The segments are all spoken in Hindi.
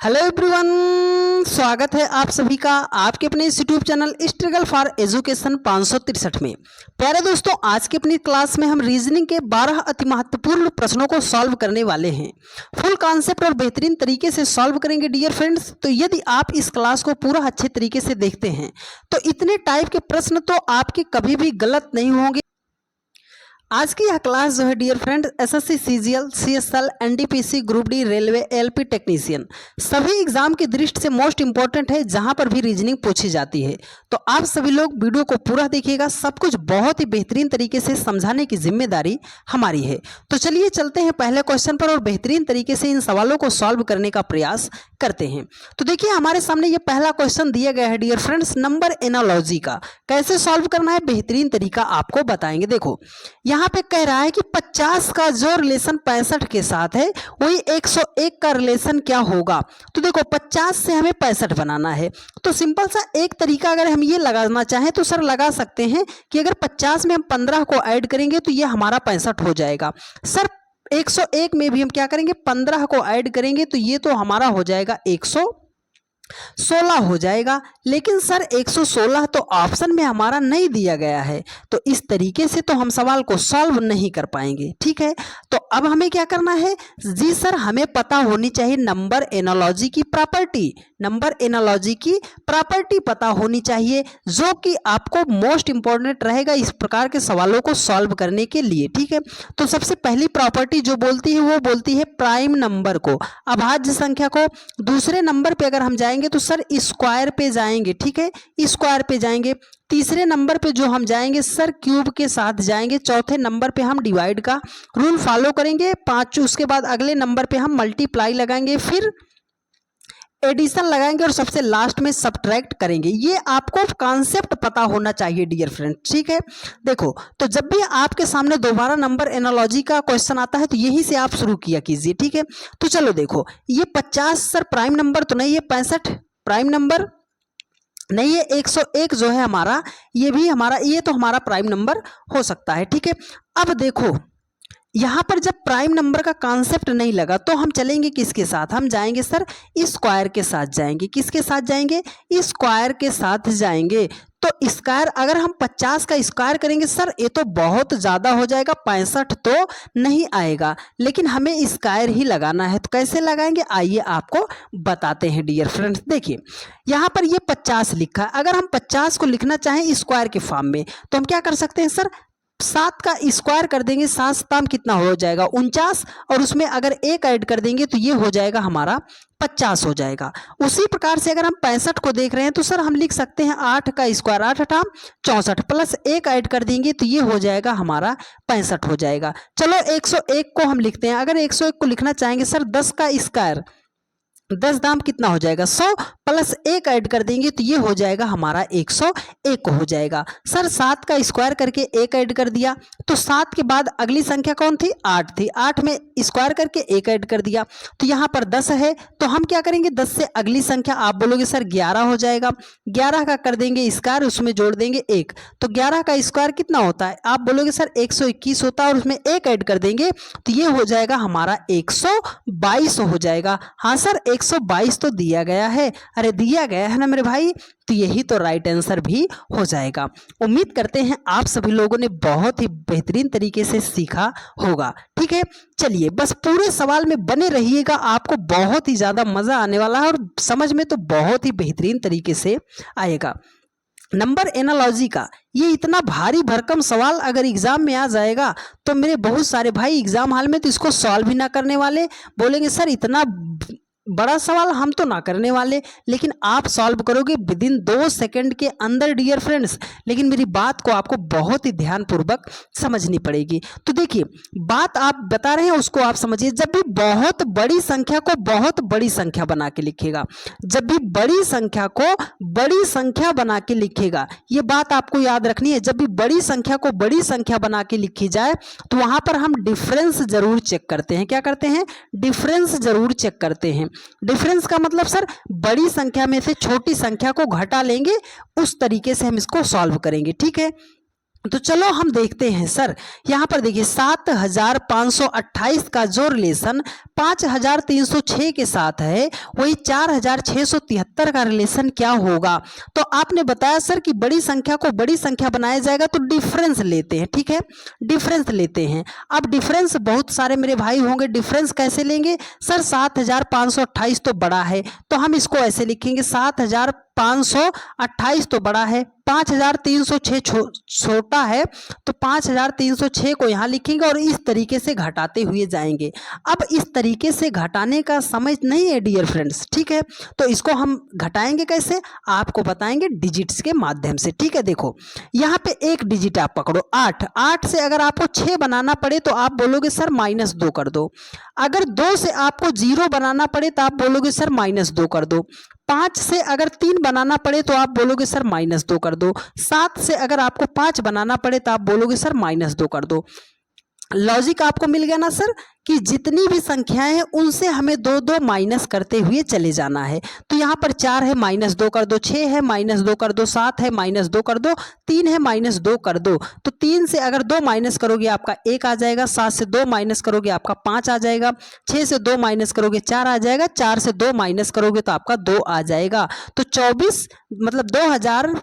हेलो एवरीवन, स्वागत है आप सभी का आपके अपने इस YouTube channel struggle for education 563 में। प्यारे दोस्तों, आज की अपनी क्लास में हम रीजनिंग के 12 अति महत्वपूर्ण प्रश्नों को सॉल्व करने वाले हैं। फुल कॉन्सेप्ट और बेहतरीन तरीके से सॉल्व करेंगे डियर फ्रेंड्स। तो यदि आप इस क्लास को पूरा अच्छे तरीके से देखते हैं तो इतने टाइप के प्रश्न तो आपके कभी भी गलत नहीं होंगे। आज की यह क्लास जो है dear friend, SSC, CGL, CSL, NTPC, group D, railway, LP technician सभी एग्जाम की दृष्टि से मोस्ट इंपॉर्टेंट है, जहां पर भी रीजनिंग पूछी जाती है। तो आप सभी लोग वीडियो को पूरा देखिएगा, सब कुछ बहुत ही बेहतरीन तरीके से समझाने की जिम्मेदारी हमारी है। तो चलिए चलते हैं पहले क्वेश्चन पर और बेहतरीन तरीके से इन सवालों को सॉल्व करने का प्रयास करते हैं। तो देखिए हमारे सामने ये पहला क्वेश्चन दिया गया है डियर फ्रेंड्स, नंबर एनालॉजी का। कैसे सॉल्व करना है बेहतरीन तरीका आपको बताएंगे। देखो यहाँ पे कह रहा है कि 50 का जो रिलेशन 65 के साथ है वही 101 का रिलेशन क्या होगा। तो देखो 50 से हमें 65 बनाना है, तो सिंपल सा एक तरीका अगर हम ये लगाना चाहें तो सर लगा सकते हैं कि अगर 50 में हम 15 को ऐड करेंगे तो ये हमारा 65 हो जाएगा। सर 101 में भी हम क्या करेंगे, 15 को ऐड करेंगे तो ये तो हमारा हो जाएगा 116 हो जाएगा। लेकिन सर 116 तो ऑप्शन में हमारा नहीं दिया गया है, तो इस तरीके से तो हम सवाल को सॉल्व नहीं कर पाएंगे। ठीक है, तो अब हमें क्या करना है जी सर, हमें पता होनी चाहिए नंबर एनालॉजी की प्रॉपर्टी। नंबर एनालॉजी की प्रॉपर्टी पता होनी चाहिए, जो कि आपको मोस्ट इंपॉर्टेंट रहेगा इस प्रकार के सवालों को सॉल्व करने के लिए। ठीक है, तो सबसे पहली प्रॉपर्टी जो बोलती है वो बोलती है प्राइम नंबर को, अभाज्य संख्या को। दूसरे नंबर पे अगर हम जाएंगे तो सर स्क्वायर पे जाएंगे। ठीक है, स्क्वायर पे जाएंगे। तीसरे नंबर पे जो हम जाएंगे सर क्यूब के साथ जाएंगे। चौथे नंबर पे हम डिवाइड का रूल फॉलो करेंगे। उसके बाद अगले नंबर पे हम मल्टीप्लाई लगाएंगे, फिर एडिशन लगाएंगे और सबसे लास्ट में सब्ट्रैक्ट करेंगे। ये आपको कॉन्सेप्ट पता होना चाहिए डियर फ्रेंड। ठीक है, देखो तो जब भी आपके सामने दोबारा नंबर एनालॉजी का क्वेश्चन आता है तो यही से आप शुरू किया कीजिए। ठीक है, तो चलो देखो ये 50 सर प्राइम नंबर तो नहीं है, 65 प्राइम नंबर नहीं है, 101 जो है हमारा ये भी हमारा, ये तो हमारा प्राइम नंबर हो सकता है। ठीक है, अब देखो यहाँ पर जब प्राइम नंबर का कॉन्सेप्ट नहीं लगा तो हम चलेंगे किसके साथ, हम जाएंगे सर स्क्वायर के साथ जाएंगे। किसके साथ जाएंगे, स्क्वायर के साथ जाएंगे। तो स्क्वायर अगर हम 50 का स्क्वायर करेंगे सर ये तो बहुत ज़्यादा हो जाएगा, 65 तो नहीं आएगा, लेकिन हमें स्क्वायर ही लगाना है। तो कैसे लगाएंगे आइए आपको बताते हैं डियर फ्रेंड्स। देखिए यहाँ पर ये 50 लिखा है, अगर हम 50 को लिखना चाहें स्क्वायर के फॉर्म में तो हम क्या कर सकते हैं सर, 7 का स्क्वायर कर देंगे, 7 7 कितना हो जाएगा 49, और उसमें अगर एक ऐड कर देंगे तो ये हो जाएगा हमारा 50 हो जाएगा। उसी प्रकार से अगर हम 65 को देख रहे हैं तो सर हम लिख सकते हैं 8 का स्क्वायर 8 8 64 प्लस एक ऐड कर देंगे तो ये हो जाएगा हमारा 65 हो जाएगा। चलो 101 को हम लिखते हैं, अगर 101 को लिखना चाहेंगे सर 10 का स्क्वायर 10 दाम कितना हो जाएगा 100 प्लस एक ऐड कर देंगे तो ये हो जाएगा हमारा 101 हो जाएगा। सर 7 का स्क्वायर करके एक ऐड कर दिया तो 7 के बाद अगली संख्या कौन थी, 8 थी, 8 में स्क्वायर करके एक ऐड कर दिया तो यहाँ पर 10 है। तो हम क्या करेंगे 10 से अगली संख्या आप बोलोगे सर 11 हो जाएगा, 11 का कर देंगे स्क्वायर, उसमें जोड़ देंगे 1, तो 11 का स्क्वायर कितना होता है, आप बोलोगे सर 121 होता है, और उसमें एक ऐड कर देंगे तो ये हो जाएगा हमारा 122 हो जाएगा। हाँ सर 122 तो दिया गया है, अरे दिया गया है ना मेरे भाई, तो यही तो राइट आंसर भी हो जाएगा। उम्मीद करते हैं आप सभी लोगों ने बहुत ही बेहतरीन तरीके से सीखा होगा। ठीक है, चलिए बस पूरे सवाल में बने रहिएगा, आपको बहुत ही ज़्यादा मज़ा आने वाला है और समझ में तो बहुत ही बेहतरीन तरीके से आएगा। नंबर एनालॉजी का ये इतना भारी भरकम सवाल अगर एग्जाम में आ जाएगा तो मेरे बहुत सारे भाई एग्जाम हॉल में तो इसको सॉल्व भी ना करने वाले, बोलेंगे सर इतना बड़ा सवाल हम तो ना करने वाले, लेकिन आप सॉल्व करोगे विद इन 2 सेकंड के अंदर डियर फ्रेंड्स। लेकिन मेरी बात को आपको बहुत ही ध्यानपूर्वक समझनी पड़ेगी। तो देखिए बात आप बता रहे हैं उसको आप समझिए, जब भी बहुत बड़ी संख्या को बहुत बड़ी संख्या बना के लिखेगा, जब भी बड़ी संख्या को बड़ी संख्या बना के लिखेगा, ये बात आपको याद रखनी है। जब भी बड़ी संख्या को बड़ी संख्या बना के लिखी जाए तो वहां पर हम डिफरेंस जरूर चेक करते हैं। क्या करते हैं, डिफरेंस जरूर चेक करते हैं। डिफरेंस का मतलब सर बड़ी संख्या में से छोटी संख्या को घटा लेंगे, उस तरीके से हम इसको सॉल्व करेंगे। ठीक है, तो चलो हम देखते हैं सर, यहाँ पर देखिए 7528 का जो रिलेशन 5306 के साथ है वही 4673 का रिलेशन क्या होगा। तो आपने बताया सर कि बड़ी संख्या को बड़ी संख्या बनाया जाएगा तो डिफरेंस लेते हैं, ठीक है, डिफरेंस लेते हैं। अब डिफरेंस बहुत सारे मेरे भाई होंगे, डिफरेंस कैसे लेंगे सर, 7528 तो बड़ा है तो हम इसको ऐसे लिखेंगे 7528 तो बड़ा है, 5306 छोटा है तो 5306 को यहाँ लिखेंगे और इस तरीके से घटाते हुए जाएंगे। अब इस तरीके से घटाने का समझ नहीं है डियर फ्रेंड्स, ठीक है, तो इसको हम घटाएंगे कैसे आपको बताएंगे डिजिट्स के माध्यम से, ठीक है। देखो यहाँ पे एक डिजिट आप पकड़ो 8, 8 से अगर आपको 6 बनाना पड़े तो आप बोलोगे सर -2 कर दो, अगर 2 से आपको 0 बनाना पड़े तो आप बोलोगे सर -2 कर दो, 5 से अगर 3 बनाना पड़े तो आप बोलोगे सर -2 कर दो, 7 से अगर आपको 5 बनाना पड़े तो आप बोलोगे सर -2 कर दो। लॉजिक आपको मिल गया ना सर कि जितनी भी संख्याएं हैं उनसे हमें 2-2 माइनस करते हुए चले जाना है। तो यहाँ पर 4 है -2 कर दो, 6 है -2 कर दो, 7 है -2 कर दो, 3 है -2 कर दो। तो 3 से अगर 2 माइनस करोगे आपका 1 आ जाएगा, 7 से 2 माइनस करोगे आपका 5 आ जाएगा, 6 से 2 माइनस करोगे 4 आ जाएगा, 4 से 2 माइनस करोगे तो आपका 2 आ जाएगा। तो 24 मतलब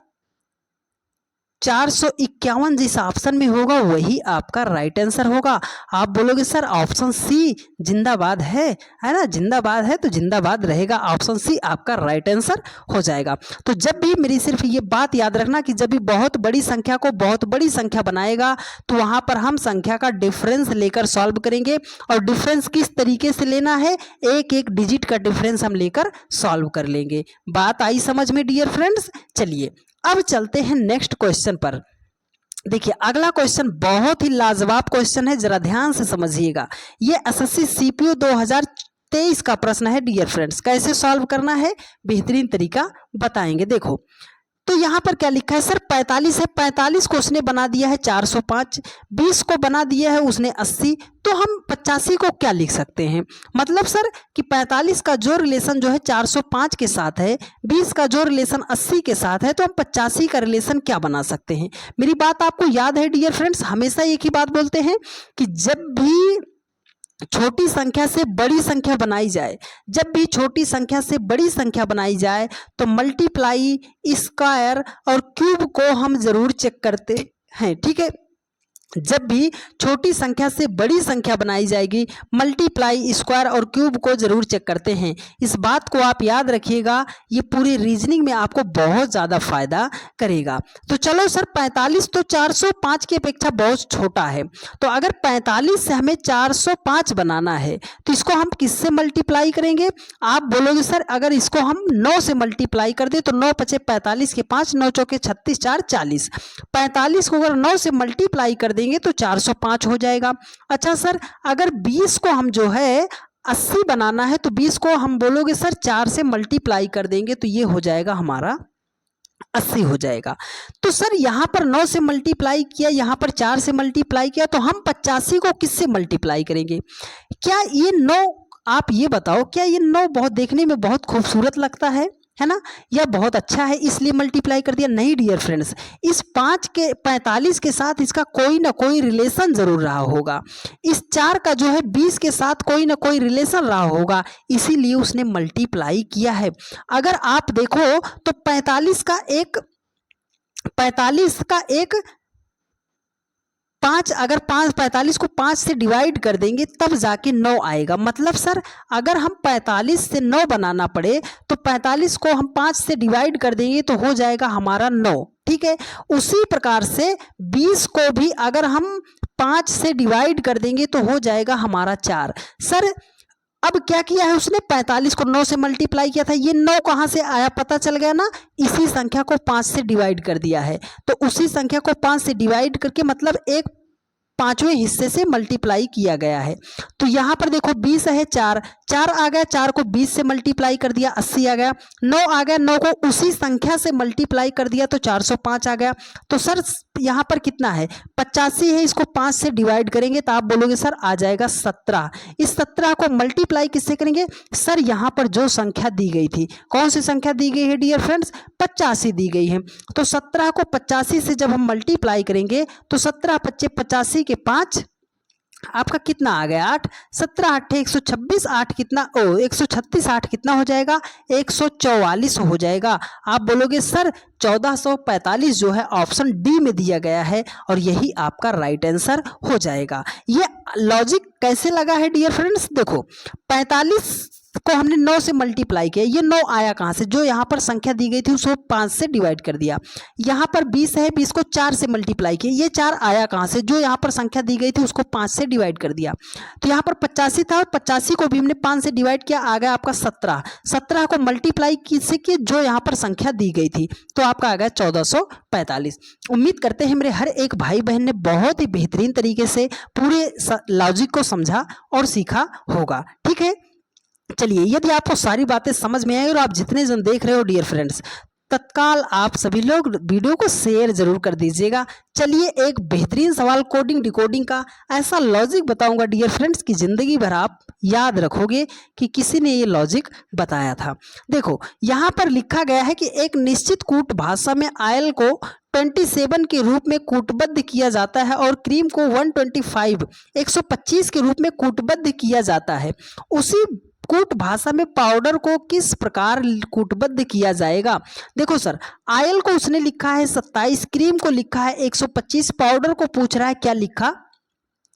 2451 जिस ऑप्शन में होगा वही आपका राइट आंसर होगा। आप बोलोगे सर ऑप्शन सी जिंदाबाद है ना, जिंदाबाद है तो जिंदाबाद रहेगा, ऑप्शन सी आपका राइट आंसर हो जाएगा। तो जब भी मेरी सिर्फ ये बात याद रखना कि जब भी बहुत बड़ी संख्या को बहुत बड़ी संख्या बनाएगा तो वहाँ पर हम संख्या का डिफरेंस लेकर सॉल्व करेंगे, और डिफरेंस किस तरीके से लेना है, एक एक डिजिट का डिफरेंस हम लेकर सॉल्व कर लेंगे। बात आई समझ में डियर फ्रेंड्स। चलिए अब चलते हैं नेक्स्ट क्वेश्चन पर। देखिए अगला क्वेश्चन बहुत ही लाजवाब क्वेश्चन है, जरा ध्यान से समझिएगा। ये एसएससी सीपीयू 2023 का प्रश्न है डियर फ्रेंड्स। कैसे सॉल्व करना है बेहतरीन तरीका बताएंगे। देखो तो यहाँ पर क्या लिखा है सर, 45 है, 45 को उसने बना दिया है 405, 20 को बना दिया है उसने 80, तो हम 85 को क्या लिख सकते हैं। मतलब सर कि 45 का जो रिलेशन जो है 405 के साथ है, 20 का जो रिलेशन 80 के साथ है, तो हम 85 का रिलेशन क्या बना सकते हैं। मेरी बात आपको याद है डियर फ्रेंड्स, हमेशा एक ही बात बोलते हैं कि जब भी छोटी संख्या से बड़ी संख्या बनाई जाए, जब भी छोटी संख्या से बड़ी संख्या बनाई जाए तो मल्टीप्लाई, स्क्वायर और क्यूब को हम जरूर चेक करते हैं, ठीक है। जब भी छोटी संख्या से बड़ी संख्या बनाई जाएगी मल्टीप्लाई, स्क्वायर और क्यूब को जरूर चेक करते हैं। इस बात को आप याद रखिएगा, ये पूरी रीजनिंग में आपको बहुत ज़्यादा फायदा करेगा। तो चलो सर 45 तो 405 की अपेक्षा बहुत छोटा है, तो अगर 45 से हमें 405 बनाना है तो इसको हम किससे मल्टीप्लाई करेंगे। आप बोलोगे सर अगर इसको हम 9 से मल्टीप्लाई कर दे तो 9 पचे 45 के 5, 9 चौके 36, 4 40, 45 को अगर 9 से मल्टीप्लाई कर देंगे तो 405 हो जाएगा। अच्छा सर अगर 20 को हम जो है 80 बनाना है तो 20 को हम बोलोगे सर 4 से मल्टीप्लाई कर देंगे तो ये हो जाएगा हमारा 80 हो जाएगा। तो सर यहाँ पर 9 से मल्टीप्लाई किया, यहाँ पर 4 से मल्टीप्लाई किया, तो हम 85 को किससे मल्टीप्लाई करेंगे। क्या ये 9, आप ये बताओ, क्या ये 9 बहुत देखने में बहुत खूबसूरत लगता है ना, या बहुत अच्छा है इसलिए मल्टीप्लाई कर दिया। नहीं डियर फ्रेंड्स, इस 45 के साथ इसका कोई ना कोई रिलेशन जरूर रहा होगा, इस 4 का जो है 20 के साथ कोई ना कोई रिलेशन रहा होगा, इसीलिए उसने मल्टीप्लाई किया है। अगर आप देखो तो 45 का एक 5, अगर 45 को 5 से डिवाइड कर देंगे तब जाके 9 आएगा। मतलब सर अगर हम 45 से 9 बनाना पड़े तो 45 को हम 5 से डिवाइड कर देंगे तो हो जाएगा हमारा 9, ठीक है। उसी प्रकार से 20 को भी अगर हम 5 से डिवाइड कर देंगे तो हो जाएगा हमारा 4। सर अब क्या किया है उसने, 45 को 9 से मल्टीप्लाई किया था, ये 9 कहाँ से आया पता चल गया ना, इसी संख्या को 5 से डिवाइड कर दिया है। तो उसी संख्या को 5 से डिवाइड करके मतलब एक 5वें हिस्से से मल्टीप्लाई किया गया है। तो यहाँ पर देखो 20 है, 4 आ गया, 4 को 20 से मल्टीप्लाई कर दिया 80 आ गया, 9 आ गया, 9 को उसी संख्या से मल्टीप्लाई कर दिया तो 405 आ गया। तो सर यहाँ पर कितना है 85 है, इसको 5 से डिवाइड करेंगे तो आप बोलोगे सर आ जाएगा 17। इस 17 को मल्टीप्लाई किससे करेंगे सर, यहाँ पर जो संख्या दी गई थी, कौन सी संख्या दी गई है डियर फ्रेंड्स, 85 दी गई है। तो 17 को 85 से जब हम मल्टीप्लाई करेंगे तो 17 पच्चे 85 के 5, आपका कितना आ गया 8, 17 8 126, 8 कितना 136, 8 कितना हो जाएगा 144 हो जाएगा। आप बोलोगे सर 1445 जो है ऑप्शन डी में दिया गया है और यही आपका राइट आंसर हो जाएगा। ये लॉजिक कैसे लगा है डियर फ्रेंड्स, देखो 45 को हमने 9 से मल्टीप्लाई किया, ये 9 आया कहाँ से, जो यहाँ पर संख्या दी गई थी उसको 5 से डिवाइड कर दिया। यहाँ पर 20 है, 20 को 4 से मल्टीप्लाई किया, ये 4 आया कहाँ से, जो यहाँ पर संख्या दी गई थी उसको 5 से डिवाइड कर दिया। तो यहाँ पर 85 था और 85 को भी हमने 5 से डिवाइड किया, आ गया आपका 17। 17 को मल्टीप्लाई किससे किए, जो यहाँ पर संख्या दी गई थी, तो आपका आ गया 1445। उम्मीद करते हैं मेरे हर एक भाई बहन ने बहुत ही बेहतरीन तरीके से पूरे लॉजिक को समझा और सीखा होगा। ठीक है, चलिए यदि आपको सारी बातें समझ में आई और आप जितने जन देख रहे हो डियर फ्रेंड्स, तत्काल आप सभी लोग वीडियो को शेयर जरूर कर दीजिएगा। चलिए एक बेहतरीन सवाल कोडिंग डिकोडिंग का ऐसा लॉजिक बताऊंगा डियर फ्रेंड्स कि जिंदगी भर आप याद रखोगे कि किसी ने ये लॉजिक बताया था। देखो यहाँ पर लिखा गया है कि एक निश्चित कूट भाषा में आयल को 27 के रूप में कूटबद्ध किया जाता है और क्रीम को 125 के रूप में कूटबद्ध किया जाता है। उसी कूट भाषा में पाउडर को किस प्रकार कूटबद्ध किया जाएगा। देखो सर, आयल को उसने लिखा है 27, क्रीम को लिखा है 125, पाउडर को पूछ रहा है क्या लिखा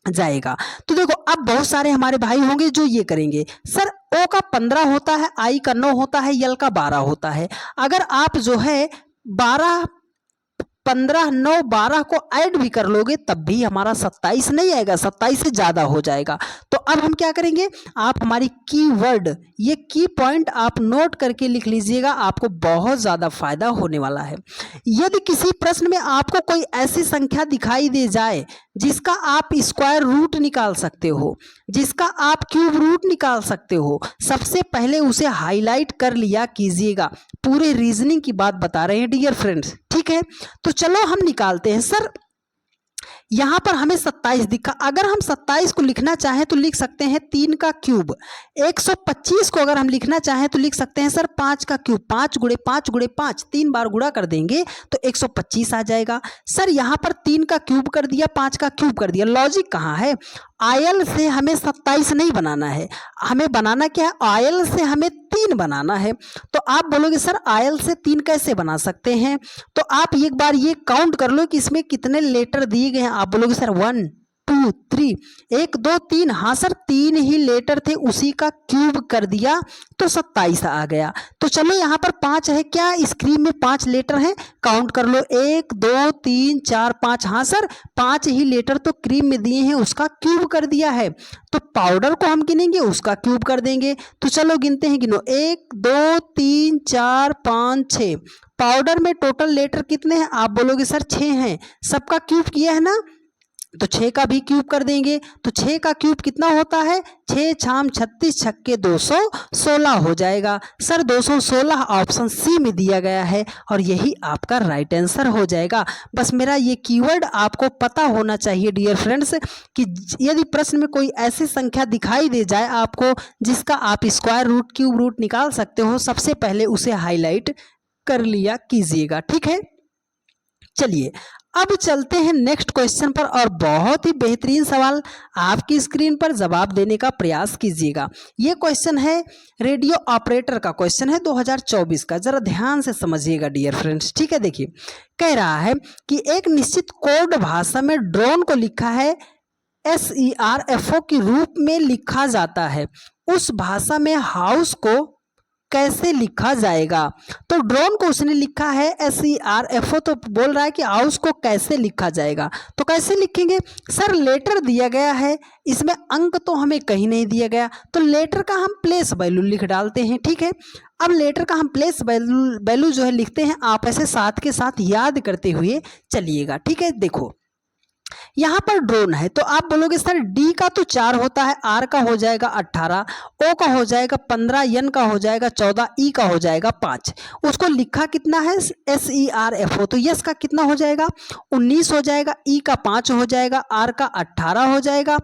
जाएगा। तो देखो अब बहुत सारे हमारे भाई होंगे जो ये करेंगे, सर ओ का 15 होता है, आई का 9 होता है, यल का 12 होता है। अगर आप जो है 12 15 9 12 को ऐड भी कर लोगे तब भी हमारा 27 नहीं आएगा, 27 से ज़्यादा हो जाएगा। तो अब हम क्या करेंगे, आप हमारी कीवर्ड, ये की पॉइंट आप नोट करके लिख लीजिएगा, आपको बहुत ज़्यादा फायदा होने वाला है। यदि किसी प्रश्न में आपको कोई ऐसी संख्या दिखाई दे जाए जिसका आप स्क्वायर रूट निकाल सकते हो, जिसका आप क्यूब रूट निकाल सकते हो, सबसे पहले उसे हाईलाइट कर लिया कीजिएगा। पूरे रीजनिंग की बात बता रहे हैं डियर फ्रेंड्स, ठीक है। तो चलो हम निकालते हैं। सर यहाँ पर हमें 27 दिखा, अगर हम 27 को लिखना चाहें तो लिख सकते हैं 3 का क्यूब। 125 को अगर हम लिखना चाहें तो लिख सकते हैं सर 5 का क्यूब, 5 गुणे 5 गुणे 5, 3 बार गुणा कर देंगे तो 125 आ जाएगा। सर यहाँ पर 3 का क्यूब कर दिया, 5 का क्यूब कर दिया, लॉजिक कहाँ है, आयल से हमें 27 नहीं बनाना है, हमें बनाना क्या है, आयल से हमें 3 बनाना है। तो आप बोलोगे सर आयल से 3 कैसे बना सकते हैं, तो आप एक बार ये काउंट कर लो कि इसमें कितने लेटर दिए गए हैं। आप बोलोगे सर 1 2 3, 1 2 3, हाँ सर 3 ही लेटर थे, उसी का क्यूब कर दिया तो 27 आ गया। तो चलो यहाँ पर 5 है, क्या स्क्रीन में 5 लेटर हैं, काउंट कर लो 1 2 3 4 5, हाँ सर 5 ही लेटर तो क्रीम में दिए हैं, उसका क्यूब कर दिया है। तो पाउडर को हम गिनेंगे, उसका क्यूब कर देंगे। तो चलो गिनते हैं, गिनो 1 2 3 4 5 6, पाउडर में टोटल लेटर कितने हैं, आप बोलोगे सर 6 हैं, सबका क्यूब किया है ना, तो 6 का भी क्यूब कर देंगे। तो 6 का क्यूब कितना होता है, 6 छाम 36 छक्के 216 हो जाएगा। सर 216 ऑप्शन सी में दिया गया है और यही आपका राइट आंसर हो जाएगा। बस मेरा ये कीवर्ड आपको पता होना चाहिए डियर फ्रेंड्स कि यदि प्रश्न में कोई ऐसी संख्या दिखाई दे जाए आपको जिसका आप स्क्वायर रूट क्यूब रूट निकाल सकते हो, सबसे पहले उसे हाईलाइट कर लिया कीजिएगा, ठीक है। चलिए अब चलते हैं नेक्स्ट क्वेश्चन पर और बहुत ही बेहतरीन सवाल आपकी स्क्रीन पर जवाब देने का प्रयास कीजिएगा। ये क्वेश्चन है रेडियो ऑपरेटर का क्वेश्चन है 2024 का, जरा ध्यान से समझिएगा डियर फ्रेंड्स, ठीक है। देखिए कह रहा है कि एक निश्चित कोड भाषा में ड्रोन को लिखा है SERFO के रूप में लिखा जाता है, उस भाषा में हाउस को कैसे लिखा जाएगा। तो ड्रोन को उसने लिखा है SERFO, तो बोल रहा है कि हाउस को कैसे लिखा जाएगा। तो कैसे लिखेंगे, सर लेटर दिया गया है, इसमें अंक तो हमें कहीं नहीं दिया गया, तो लेटर का हम प्लेस वैल्यू लिख डालते हैं, ठीक है। अब लेटर का हम प्लेस वैल्यू जो है लिखते हैं, आप ऐसे साथ के साथ याद करते हुए चलिएगा, ठीक है। देखो यहाँ पर ड्रोन है तो आप बोलोगे सर डी का तो 4 होता है, आर का हो जाएगा 18, ओ का हो जाएगा 15, एन का हो जाएगा 14, ई का हो जाएगा 5। उसको लिखा कितना है SERFO, तो यस का कितना हो जाएगा 19 हो जाएगा, ई का 5 हो जाएगा, आर का 18 हो जाएगा,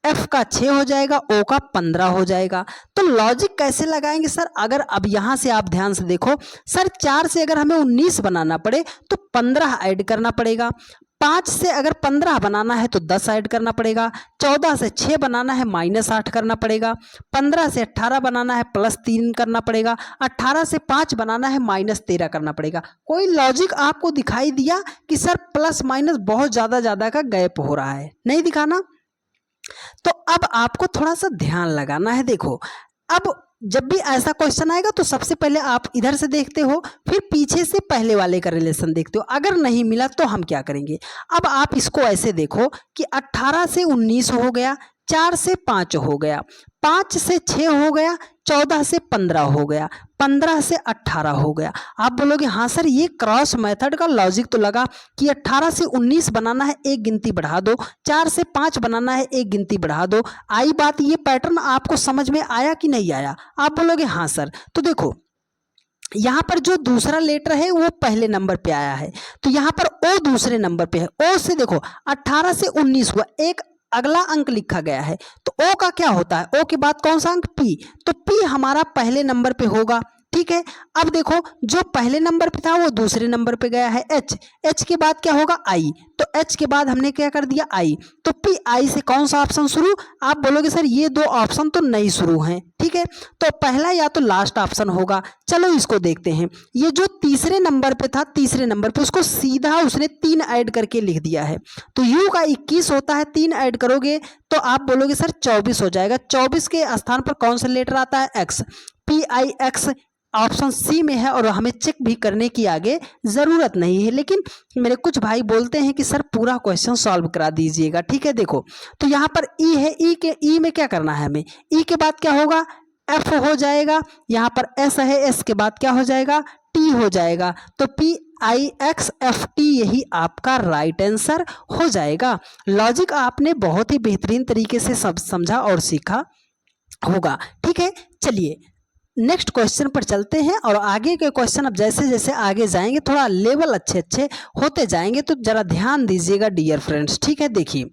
एफ का 6 हो जाएगा, ओ का 15 हो जाएगा। तो लॉजिक कैसे लगाएंगे सर? अगर अब यहाँ से आप ध्यान से देखो सर, 4 से अगर हमें 19 बनाना पड़े तो 15 ऐड करना पड़ेगा, 5 से अगर 15 बनाना है तो 10 ऐड करना पड़ेगा, 14 से 6 बनाना है -8 करना पड़ेगा, 15 से 18 बनाना है +3 करना पड़ेगा, 18 से 5 बनाना है -13 करना पड़ेगा। कोई लॉजिक आपको दिखाई दिया कि सर प्लस माइनस बहुत ज़्यादा का गैप हो रहा है? नहीं दिखाना। तो अब आपको थोड़ा सा ध्यान लगाना है। देखो, अब जब भी ऐसा क्वेश्चन आएगा तो सबसे पहले आप इधर से देखते हो, फिर पीछे से पहले वाले का रिलेशन देखते हो। अगर नहीं मिला तो हम क्या करेंगे? अब आप इसको ऐसे देखो कि 18 से 19 हो गया, 4 से 5 हो गया, 5 से 6 हो गया, 14 से 15 हो गया, 15 से 18 हो गया। आप बोलोगे हाँ सर ये क्रॉस मेथड का लॉजिक तो लगा कि 18 से 19 बनाना है, एक गिनती बढ़ा दो, 4 से 5 बनाना है, एक गिनती बढ़ा दो। आई बात, ये पैटर्न आपको समझ में आया कि नहीं आया? आप बोलोगे हाँ सर। तो देखो यहाँ पर जो दूसरा लेटर है वो पहले नंबर पे आया है, तो यहाँ पर ओ दूसरे नंबर पे है। ओ से देखो 18 से 19 हुआ, एक अगला अंक लिखा गया है, तो ओ का क्या होता है? ओ के बाद कौन सा अंक? पी, तो पी हमारा पहले नंबर पे होगा। ठीक है, अब देखो जो पहले नंबर पे था वो दूसरे नंबर पे गया है एच, एच के बाद क्या होगा? आई, तो एच के बाद हमने क्या कर दिया? आई, तो पी आई से कौन सा ऑप्शन शुरू? आप बोलोगे सर ये दो ऑप्शन तो नहीं शुरू हैं। ठीक है, तो पहला या तो लास्ट ऑप्शन होगा। चलो इसको देखते हैं। ये जो तीसरे नंबर पे था, तीसरे नंबर पे उसको सीधा उसने 3 ऐड करके लिख दिया है, तो यू का 21 होता है, 3 ऐड करोगे तो आप बोलोगे सर 24 हो जाएगा। 24 के स्थान पर कौन सा लेटर आता है? एक्स, PIX ऑप्शन सी में है, और हमें चेक भी करने की आगे ज़रूरत नहीं है। लेकिन मेरे कुछ भाई बोलते हैं कि सर पूरा क्वेश्चन सॉल्व करा दीजिएगा। ठीक है, देखो तो यहाँ पर ई है, ई में क्या करना है हमें? ई के बाद क्या होगा? एफ हो जाएगा। यहाँ पर एस है, एस के बाद क्या हो जाएगा? टी हो जाएगा। तो PIXFT यही आपका राइट आंसर हो जाएगा। लॉजिक आपने बहुत ही बेहतरीन तरीके से सब समझा और सीखा होगा। ठीक है, चलिए नेक्स्ट क्वेश्चन पर चलते हैं, और आगे के क्वेश्चन अब जैसे जैसे आगे जाएंगे थोड़ा लेवल अच्छे होते जाएंगे, तो जरा ध्यान दीजिएगा डियर फ्रेंड्स। ठीक है, देखिए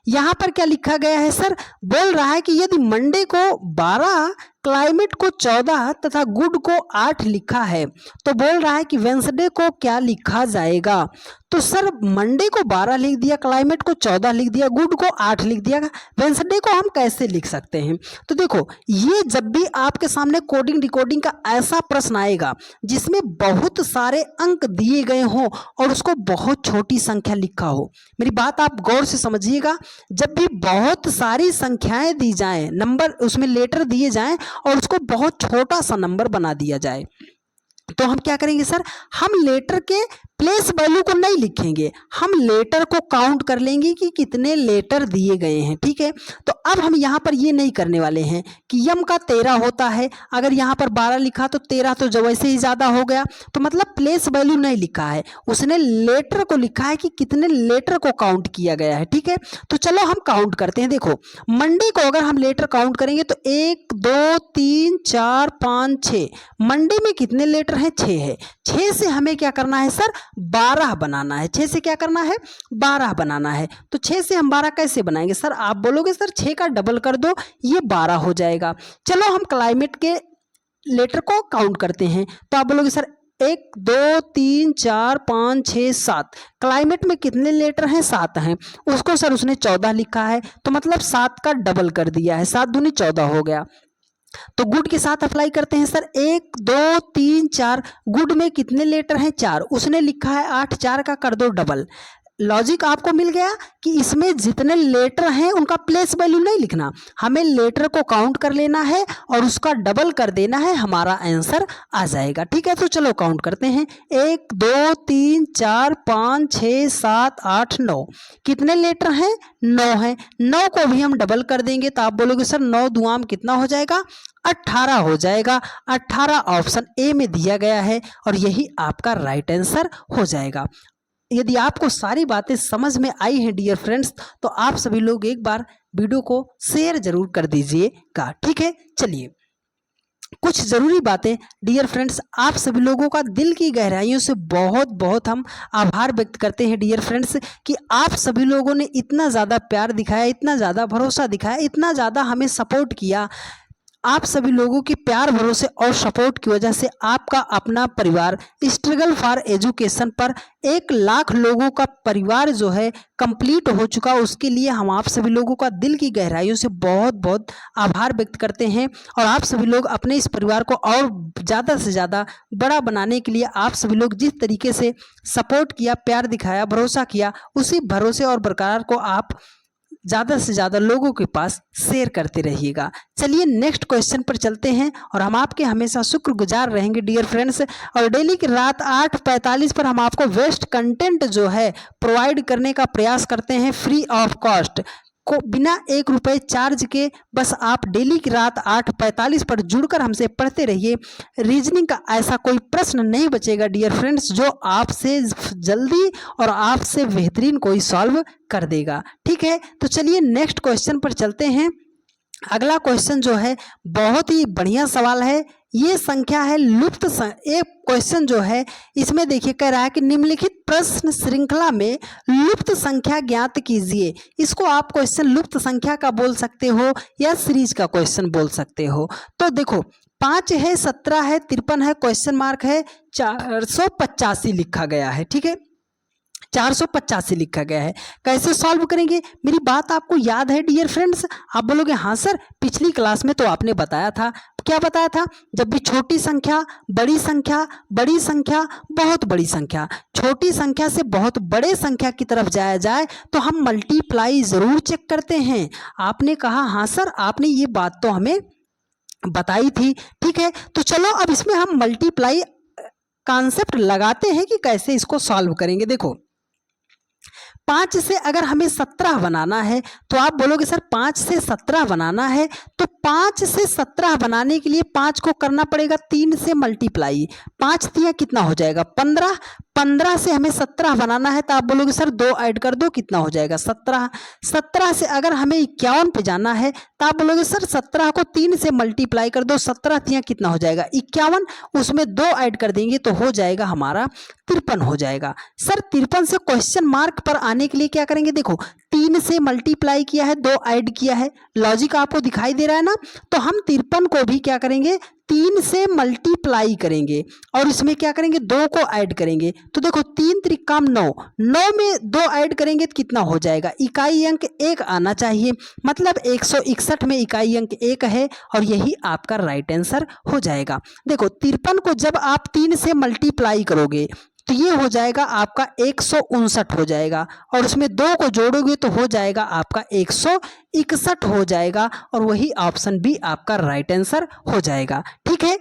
यहाँ पर क्या लिखा गया है सर? बोल रहा है कि यदि मंडे को 12, क्लाइमेट को 14 तथा गुड को 8 लिखा है, तो बोल रहा है कि वेंसडे को क्या लिखा जाएगा? तो सर मंडे को 12 लिख दिया, क्लाइमेट को 14 लिख दिया, गुड को 8 लिख दिया, वेंसडे को हम कैसे लिख सकते हैं? तो देखो ये जब भी आपके सामने कोडिंग डिकोडिंग का ऐसा प्रश्न आएगा जिसमें बहुत सारे अंक दिए गए हों और उसको बहुत छोटी संख्या लिखा हो, मेरी बात आप गौर से समझिएगा। जब भी बहुत सारी संख्याएं दी जाएं, नंबर उसमें लेटर दिए जाएं और उसको बहुत छोटा सा नंबर बना दिया जाए, तो हम क्या करेंगे सर? हम लेटर के प्लेस वैल्यू को नहीं लिखेंगे, हम लेटर को काउंट कर लेंगे कि कितने लेटर दिए गए हैं। ठीक है, तो अब हम यहाँ पर ये नहीं करने वाले हैं कि यम का 13 होता है, अगर यहाँ पर 12 लिखा तो 13 तो जब वैसे ही ज़्यादा हो गया, तो मतलब प्लेस वैल्यू नहीं लिखा है, उसने लेटर को लिखा है कि कितने लेटर को काउंट किया गया है। ठीक है, तो चलो हम काउंट करते हैं। देखो मंडे को अगर हम लेटर काउंट करेंगे तो 1 2 3 4 5 6, मंडे में कितने लेटर हैं? 6 है। 6 से हमें क्या करना है सर? 12 बनाना है। 6 से क्या करना है? 12 बनाना है। तो 6 से हम 12 कैसे बनाएंगे सर? आप बोलोगे सर 6 का डबल कर दो, ये 12 हो जाएगा। चलो हम क्लाइमेट के लेटर को काउंट करते हैं, तो आप बोलोगे सर 1 2 3 4 5 6 7, क्लाइमेट में कितने लेटर हैं? 7 हैं। उसको सर उसने 14 लिखा है, तो मतलब 7 का डबल कर दिया है, 7 दूनी 14 हो गया। तो गुड के साथ अप्लाई करते हैं सर, 1 2 3 4, गुड में कितने लेटर हैं? 4, उसने लिखा है 8, 4 का कर दो डबल। लॉजिक आपको मिल गया कि इसमें जितने लेटर हैं उनका प्लेस वैल्यू नहीं लिखना, हमें लेटर को काउंट कर लेना है और उसका डबल कर देना है, हमारा आंसर आ जाएगा। ठीक है, तो चलो काउंट करते हैं। 1 2 3 4 5 6 7 8 9, कितने लेटर हैं? 9 है। 9 को भी हम डबल कर देंगे, तो आप बोलोगे सर 9 दुआम कितना हो जाएगा? 18 हो जाएगा। 18 ऑप्शन ए में दिया गया है और यही आपका राइट आंसर हो जाएगा। यदि आपको सारी बातें समझ में आई हैं डियर फ्रेंड्स, तो आप सभी लोग एक बार वीडियो को शेयर जरूर कर दीजिएगा। ठीक है, चलिए कुछ ज़रूरी बातें डियर फ्रेंड्स, आप सभी लोगों का दिल की गहराइयों से बहुत बहुत हम आभार व्यक्त करते हैं डियर फ्रेंड्स कि आप सभी लोगों ने इतना ज़्यादा प्यार दिखाया, इतना ज़्यादा भरोसा दिखाया, इतना ज़्यादा हमें सपोर्ट किया। आप सभी लोगों के प्यार भरोसे और सपोर्ट की वजह से आपका अपना परिवार स्ट्रगल फॉर एजुकेशन पर 1 लाख लोगों का परिवार जो है कंप्लीट हो चुका। उसके लिए हम आप सभी लोगों का दिल की गहराइयों से बहुत बहुत आभार व्यक्त करते हैं। और आप सभी लोग अपने इस परिवार को और ज़्यादा से ज़्यादा बड़ा बनाने के लिए आप सभी लोग जिस तरीके से सपोर्ट किया, प्यार दिखाया, भरोसा किया, उसी भरोसे और बरकरार को आप ज़्यादा से ज़्यादा लोगों के पास शेयर करते रहिएगा। चलिए नेक्स्ट क्वेश्चन पर चलते हैं और हम आपके हमेशा शुक्रगुजार रहेंगे डियर फ्रेंड्स। और डेली की रात 8:45 पर हम आपको बेस्ट कंटेंट जो है प्रोवाइड करने का प्रयास करते हैं फ्री ऑफ कॉस्ट को, बिना 1 रुपये चार्ज के। बस आप डेली की रात 8:45 पर जुड़कर हमसे पढ़ते रहिए। रीजनिंग का ऐसा कोई प्रश्न नहीं बचेगा डियर फ्रेंड्स जो आपसे जल्दी और आपसे बेहतरीन कोई सॉल्व कर देगा। ठीक है, तो चलिए नेक्स्ट क्वेश्चन पर चलते हैं। अगला क्वेश्चन जो है बहुत ही बढ़िया सवाल है। ये संख्या है लुप्त एक क्वेश्चन जो है इसमें देखिए कह रहा है कि निम्नलिखित प्रश्न श्रृंखला में लुप्त संख्या ज्ञात कीजिए। इसको आप क्वेश्चन लुप्त संख्या का बोल सकते हो या सीरीज का क्वेश्चन बोल सकते हो। तो देखो 5 है, 17 है, 53 है, क्वेश्चन मार्क है, 485 लिखा गया है। ठीक है, 485 लिखा गया है। कैसे सॉल्व करेंगे? मेरी बात आपको याद है डियर फ्रेंड्स? आप बोलोगे हाँ सर, पिछली क्लास में तो आपने बताया था। क्या बताया था? जब भी छोटी संख्या, बड़ी संख्या, बड़ी संख्या, बहुत बड़ी संख्या, छोटी संख्या से बहुत बड़े संख्या की तरफ जाया जाए तो हम मल्टीप्लाई जरूर चेक करते हैं। आपने कहा हाँ सर, आपने ये बात तो हमें बताई थी। ठीक है, तो चलो अब इसमें हम मल्टीप्लाई कॉन्सेप्ट लगाते हैं कि कैसे इसको सॉल्व करेंगे। देखो 5 से अगर हमें 17 बनाना है तो आप बोलोगे सर 5 से 17 बनाना है तो 5 से 17 बनाने के लिए 5 को करना पड़ेगा 3 से मल्टीप्लाई। 5 तिया कितना हो जाएगा? 15। 15 से हमें 17 बनाना है तो आप बोलोगे सर 2 ऐड कर दो, कितना हो जाएगा? 17। 17 से अगर हमें 51 पे जाना है तो आप बोलोगे सर 17 को 3 से मल्टीप्लाई कर दो, 17 तिया कितना हो जाएगा? 51। उसमें 2 ऐड कर देंगे तो हो जाएगा हमारा 53 हो जाएगा। सर 53 से क्वेश्चन मार्क पर आने के लिए क्या करेंगे? देखो 3 से मल्टीप्लाई किया है, 2 ऐड किया है, लॉजिक आपको दिखाई दे रहा है ना? तो हम 53 को भी क्या करेंगे? 3 से मल्टीप्लाई करेंगे और इसमें क्या करेंगे? 2 को ऐड करेंगे। तो देखो 3 त्रिका 9, 9 में 2 ऐड करेंगे तो कितना हो जाएगा? इकाई अंक 1 आना चाहिए, मतलब 161 में इकाई अंक 1 है और यही आपका राइट आंसर हो जाएगा। देखो 53 को जब आप 3 से मल्टीप्लाई करोगे तो ये हो जाएगा आपका 159 हो जाएगा और उसमें 2 को जोड़ोगे तो हो जाएगा आपका 161 हो जाएगा और वही ऑप्शन बी आपका राइट आंसर हो जाएगा। ठीक है,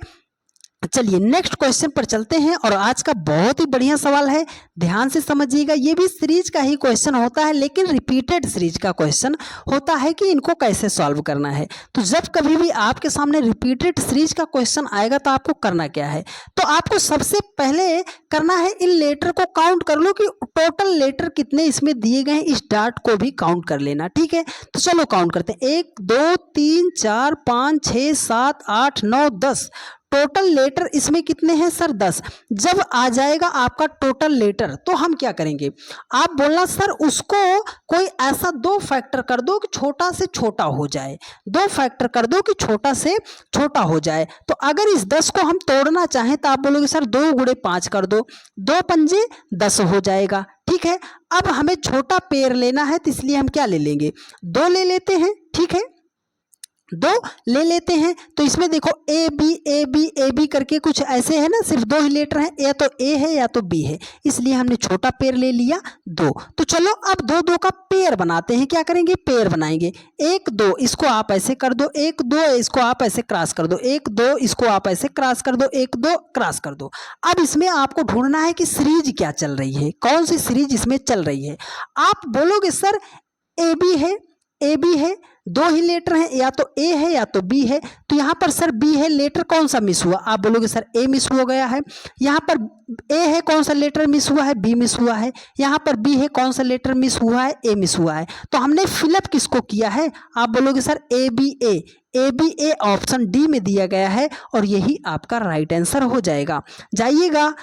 चलिए नेक्स्ट क्वेश्चन पर चलते हैं और आज का बहुत ही बढ़िया सवाल है, ध्यान से समझिएगा। ये भी सीरीज का ही क्वेश्चन होता है लेकिन रिपीटेड सीरीज का क्वेश्चन होता है कि इनको कैसे सॉल्व करना है। तो जब कभी भी आपके सामने रिपीटेड सीरीज का क्वेश्चन आएगा तो आपको करना क्या है? तो आपको सबसे पहले करना है इन लेटर को काउंट कर लो कि टोटल लेटर कितने इसमें दिए गए हैं, इस डार्ट को भी काउंट कर लेना। ठीक है, तो चलो काउंट करते हैं। 1 2 3 4 5 6 7 8 9 10 टोटल लेटर इसमें कितने हैं सर? 10। जब आ जाएगा आपका टोटल लेटर तो हम क्या करेंगे? आप बोलना सर उसको कोई ऐसा 2 फैक्टर कर दो कि छोटा से छोटा हो जाए, 2 फैक्टर कर दो कि छोटा से छोटा हो जाए। तो अगर इस 10 को हम तोड़ना चाहें तो आप बोलोगे सर 2 × 5 कर दो, 2 पंजे 10 हो जाएगा। ठीक है, अब हमें छोटा पेयर लेना है तो इसलिए हम क्या ले लेंगे? 2 ले लेते हैं। ठीक है, 2 ले लेते हैं। तो इसमें देखो ए बी करके कुछ ऐसे है ना, सिर्फ 2 ही लेटर हैं, या तो ए है या तो बी है, इसलिए हमने छोटा पेयर ले लिया 2। तो चलो अब 2 2 का पेयर बनाते हैं। क्या करेंगे? पेयर बनाएंगे। 1 2 इसको आप ऐसे कर दो, 1 2 इसको आप ऐसे क्रॉस कर दो, 1 2 इसको आप ऐसे क्रॉस कर दो, 1 2 क्रॉस कर दो। अब इसमें आपको ढूंढना है कि सीरीज क्या चल रही है, कौन सी सीरीज इसमें चल रही है। आप बोलोगे सर ए बी है, ए बी है, दो ही लेटर हैं, या तो ए है या तो बी है। तो यहाँ पर सर बी है, लेटर कौन सा मिस हुआ? आप बोलोगे सर ए मिस हो गया है। यहाँ पर ए है, कौन सा लेटर मिस हुआ है? बी मिस हुआ है। यहाँ पर बी है, कौन सा लेटर मिस हुआ है? ए मिस हुआ है। तो हमने फिलअप किसको किया है? आप बोलोगे sir A B A option D में दिया गया है और यही आपका राइट आंसर हो जाएगा। जाइएगा,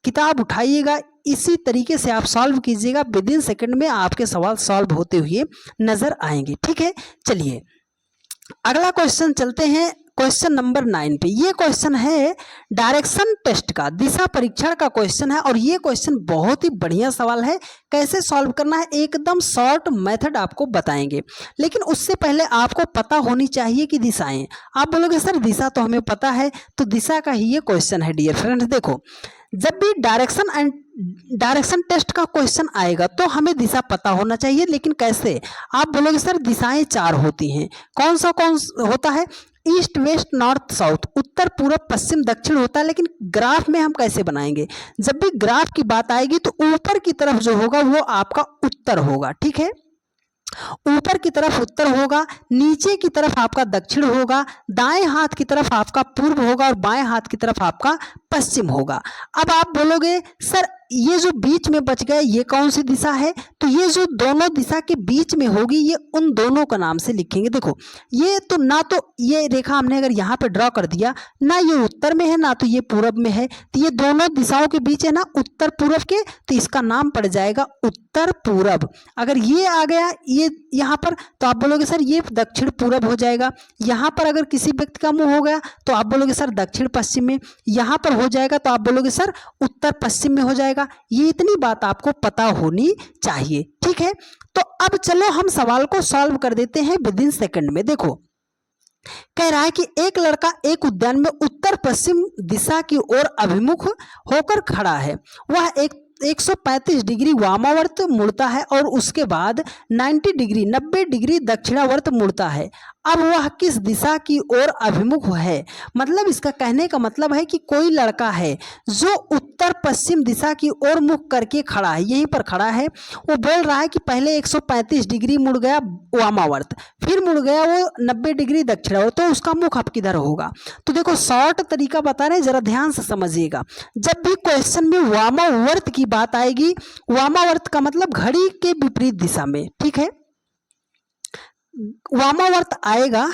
किताब उठाइएगा, इसी तरीके से आप सॉल्व कीजिएगा, विद इन सेकंड में आपके सवाल सॉल्व होते हुए नजर आएंगे। ठीक है, चलिए अगला क्वेश्चन चलते हैं, क्वेश्चन नंबर 9 पे। ये क्वेश्चन है डायरेक्शन टेस्ट का, दिशा परीक्षण का क्वेश्चन है और ये क्वेश्चन बहुत ही बढ़िया सवाल है। कैसे सॉल्व करना है, एकदम शॉर्ट मेथड आपको बताएंगे, लेकिन उससे पहले आपको पता होनी चाहिए कि दिशाएं। आप बोलोगे सर दिशा तो हमें पता है, तो दिशा का ही ये क्वेश्चन है डियर फ्रेंड्स। देखो, जब भी डायरेक्शन टेस्ट का क्वेश्चन आएगा तो हमें दिशा पता होना चाहिए, लेकिन कैसे? आप बोलोगे सर दिशाएं 4 होती हैं। कौन होता है? ईस्ट वेस्ट नॉर्थ साउथ, उत्तर पूरब पश्चिम दक्षिण होता है। लेकिन ग्राफ में हम कैसे बनाएंगे? जब भी ग्राफ की बात आएगी तो ऊपर की तरफ जो होगा वो आपका उत्तर होगा। ठीक है, ऊपर की तरफ उत्तर होगा, नीचे की तरफ आपका दक्षिण होगा, दाएं हाथ की तरफ आपका पूर्व होगा और बाएं हाथ की तरफ आपका पश्चिम होगा। अब आप बोलोगे सर ये जो बीच में बच गया ये कौन सी दिशा है? तो ये जो दोनों दिशा के बीच में होगी ये उन दोनों का नाम से लिखेंगे। देखो, ये तो ना तो ये रेखा हमने अगर यहाँ पे ड्रॉ कर दिया, ना ये उत्तर में है ना तो ये पूरब में है, तो ये दोनों दिशाओं के बीच है ना उत्तर पूरब के, तो इसका नाम पड़ जाएगा उत्तर पूरब। अगर ये आ गया ये यहाँ पर, तो आप बोलोगे सर ये दक्षिण पूरब हो जाएगा। यहाँ पर अगर किसी व्यक्ति का मुंह हो गया तो आप बोलोगे सर दक्षिण पश्चिम में। यहाँ पर हो जाएगा तो आप बोलोगे सर उत्तर पश्चिम में हो जाएगा। ये इतनी बात आपको पता होनी चाहिए। ठीक है, तो अब चलो हम सवाल को सॉल्व कर देते हैं विद इन सेकंड में। देखो, कह रहा है कि एक लड़का एक उद्यान में उत्तर पश्चिम दिशा की ओर अभिमुख होकर खड़ा है। वह 135 डिग्री वामावर्त मुड़ता है और उसके बाद 90 डिग्री दक्षिणावर्त मुड़ता है। अब वह किस दिशा की ओर अभिमुख है? मतलब इसका कहने का मतलब है कि कोई लड़का है जो उत्तर पश्चिम दिशा की ओर मुख करके खड़ा है, यहीं पर खड़ा है। वो बोल रहा है कि पहले 135 डिग्री मुड़ गया वामावर्त, फिर मुड़ गया वो 90 डिग्री दक्षिणावर्त, तो उसका मुख अब किधर होगा? तो देखो शॉर्ट तरीका बता रहे हैं, जरा ध्यान से समझिएगा। जब भी क्वेश्चन में वामावर्त की बात आएगी, वामावर्त का मतलब घड़ी के विपरीत दिशा में। ठीक है, वामावर्त आएगा,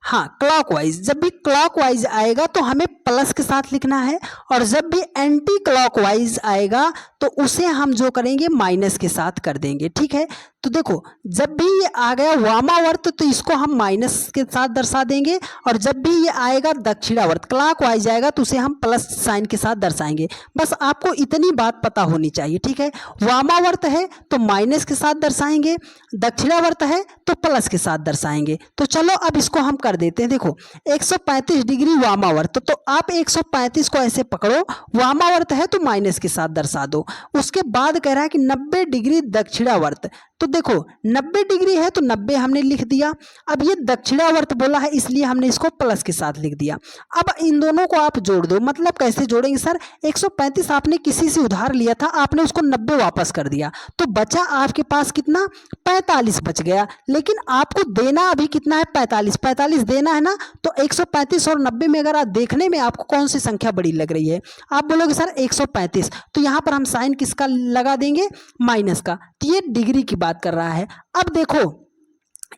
हाँ क्लॉकवाइज। जब भी क्लॉकवाइज आएगा तो हमें प्लस के साथ लिखना है, और जब भी एंटी क्लॉकवाइज आएगा तो उसे हम जो करेंगे माइनस के साथ कर देंगे। ठीक है, तो देखो जब भी ये आ गया वामावर्त तो इसको हम माइनस के साथ दर्शा देंगे, और जब भी ये आएगा दक्षिणावर्त क्लॉकवाइज आएगा तो उसे हम प्लस साइन के साथ दर्शाएंगे। बस आपको इतनी बात पता होनी चाहिए। ठीक है, वामावर्त है तो माइनस के साथ दर्शाएंगे, दक्षिणावर्त है तो प्लस के साथ दर्शाएंगे। तो चलो अब इसको हम कर देते हैं। देखो 135 डिग्री वामावर्त, तो आप 135 को ऐसे पकड़ो, वामावर्त है तो माइनस के साथ दर्शा दो। उसके बाद कह रहा है कि 90 डिग्री दक्षिणावर्त, तो देखो 90 डिग्री है तो 90 हमने लिख दिया। अब ये दक्षिणावर्त बोला है इसलिए हमने इसको प्लस के साथ लिख दिया। अब इन दोनों को आप जोड़ दो। मतलब कैसे जोड़ेंगे सर? 135 आपने किसी से उधार लिया था, आपने उसको 90 वापस कर दिया, तो बचा आपके पास कितना? 45 बच गया। लेकिन आपको देना अभी कितना है? 45 देना है ना। तो 135 और 90 में अगर आप देखने में आपको कौन सी संख्या बड़ी लग रही है? आप बोलोगे सर 135, तो यहाँ पर हम साइन किसका लगा देंगे? माइनस का। तो ये डिग्री की बात कर रहा है। अब देखो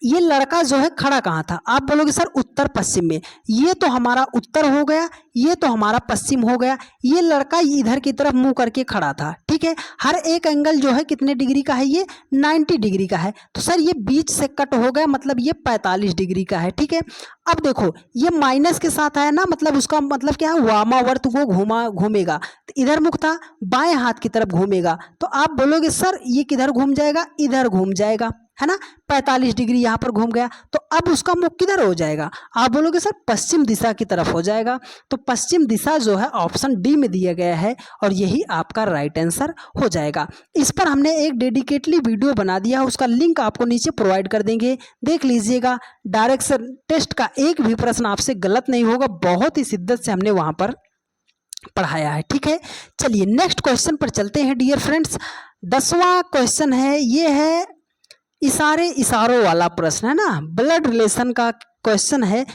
ये लड़का जो है खड़ा कहाँ था? आप बोलोगे सर उत्तर पश्चिम में। ये तो हमारा उत्तर हो गया, ये तो हमारा पश्चिम हो गया। ये लड़का इधर की तरफ मुंह करके खड़ा था। ठीक है, हर एक एंगल जो है कितने डिग्री का है? ये 90 डिग्री का है। तो सर ये बीच से कट हो गया, मतलब ये 45 डिग्री का है। ठीक है, अब देखो ये माइनस के साथ आया ना, मतलब उसका मतलब क्या है? वामावर्त वो घूमेगा, तो इधर मुख था, बाएं हाथ की तरफ घूमेगा। तो आप बोलोगे सर ये किधर घूम जाएगा? इधर घूम जाएगा, है ना। 45 डिग्री यहाँ पर घूम गया, तो अब उसका मुख किधर हो जाएगा? आप बोलोगे सर पश्चिम दिशा की तरफ हो जाएगा। तो पश्चिम दिशा जो है ऑप्शन डी में दिया गया है और यही आपका राइट आंसर हो जाएगा। इस पर हमने एक डेडिकेटली वीडियो बना दिया है, उसका लिंक आपको नीचे प्रोवाइड कर देंगे, देख लीजिएगा। डायरेक्शन टेस्ट का एक भी प्रश्न आपसे गलत नहीं होगा, बहुत ही शिद्दत से हमने वहां पर पढ़ाया है। ठीक है, चलिए नेक्स्ट क्वेश्चन पर चलते हैं डियर फ्रेंड्स। 10वां क्वेश्चन है, ये है इशारे इशारों वाला प्रश्न है ना, ब्लड रिलेशन का क्वेश्चन है।